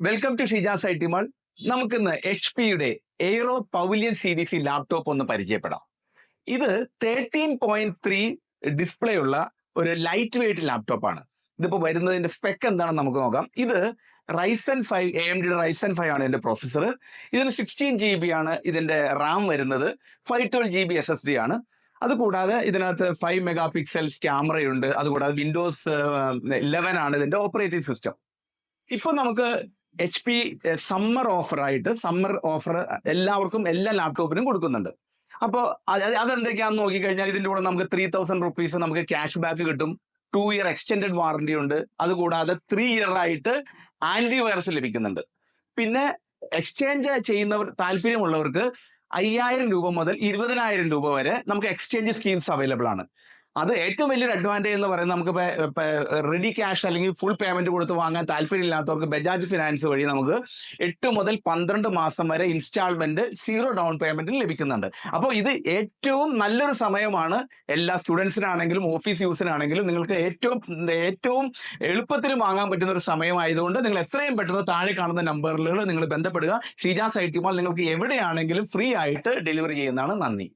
Welcome to Shijas I T mall. നമുക്കിന്ന് H പിയുടെ aero pavilion series laptop ഒന്ന് പരിചയപ്പെടാം. ഇത് 13.3 ഡിസ്പ്ലേ ഉള്ള ഒരു ലൈറ്റ് വെയിറ്റ് ലാപ്ടോപ്പ് ആണ്. ഇതിപ്പോ വരുന്നതിന്റെ സ്പെക്ക് എന്താണെന്ന് നമുക്ക് നോക്കാം. ഇത് റൈസൻ 5 AMD റൈസൻ 5 ആണ് ഇതിന്റെ പ്രോസസ്സർ. ഇതിന് 16 GB ആണ് ഇതിന്റെ റാം വരുന്നത്. 512 GB SSD ആണ്. അതുകൂടാതെ ഇതിനകത്ത് 5 മെഗാ പിക്സൽസ് ക്യാമറയുണ്ട്. അതുകൂടാതെ വിൻഡോസ് 11 ആണ് ഇതിന്റെ ഓപ്പറേറ്റിംഗ് സിസ്റ്റം. ഇപ്പൊ നമുക്ക് എച്ച് പി സമ്മർ ഓഫർ എല്ലാവർക്കും എല്ലാ ലാപ്ടോപ്പിനും കൊടുക്കുന്നുണ്ട്. അപ്പോൾ അതെന്തൊക്കെയാണെന്ന് നോക്കിക്കഴിഞ്ഞാൽ ഇതിന്റെ കൂടെ നമുക്ക് 3000 റുപ്പീസ് നമുക്ക് ക്യാഷ് ബാക്ക് കിട്ടും. 2 ഇയർ എക്സ്റ്റെൻഡഡ് വാറന്റി ഉണ്ട്. അതുകൂടാതെ 3 ഇയർ ആയിട്ട് ആന്റി വൈറസ് ലഭിക്കുന്നുണ്ട്. പിന്നെ എക്സ്ചേഞ്ച് ചെയ്യുന്നവർ താല്പര്യമുള്ളവർക്ക് 5000 രൂപ മുതൽ 20,000 രൂപ വരെ നമുക്ക് എക്സ്ചേഞ്ച് സ്കീംസ് അവൈലബിൾ ആണ്. അത് ഏറ്റവും വലിയൊരു അഡ്വാൻറ്റേജ് എന്ന് പറയുന്നത് നമുക്ക് റെഡി ക്യാഷ് അല്ലെങ്കിൽ ഫുൾ പേയ്മെന്റ് കൊടുത്ത് വാങ്ങാൻ താല്പര്യമില്ലാത്തവർക്ക് ബജാജ് ഫിനാൻസ് വഴി നമുക്ക് 8 മുതൽ 12 മാസം വരെ ഇൻസ്റ്റാൾമെന്റ് 0 ഡൗൺ പേയ്മെന്റിൽ ലഭിക്കുന്നുണ്ട്. അപ്പോൾ ഇത് ഏറ്റവും നല്ലൊരു സമയമാണ്. എല്ലാ സ്റ്റുഡൻസിനാണെങ്കിലും ഓഫീസ് യൂസിനാണെങ്കിലും നിങ്ങൾക്ക് ഏറ്റവും എളുപ്പത്തിൽ വാങ്ങാൻ പറ്റുന്ന ഒരു സമയമായതുകൊണ്ട് നിങ്ങൾ എത്രയും പെട്ടെന്ന് താഴെ കാണുന്ന നമ്പറിൽ നിങ്ങൾ ബന്ധപ്പെടുക. ഷിജാസ് ഐ ടി മാൾ നിങ്ങൾക്ക് എവിടെയാണെങ്കിലും ഫ്രീ ആയിട്ട് ഡെലിവറി ചെയ്യുന്നതാണ്. നന്ദി.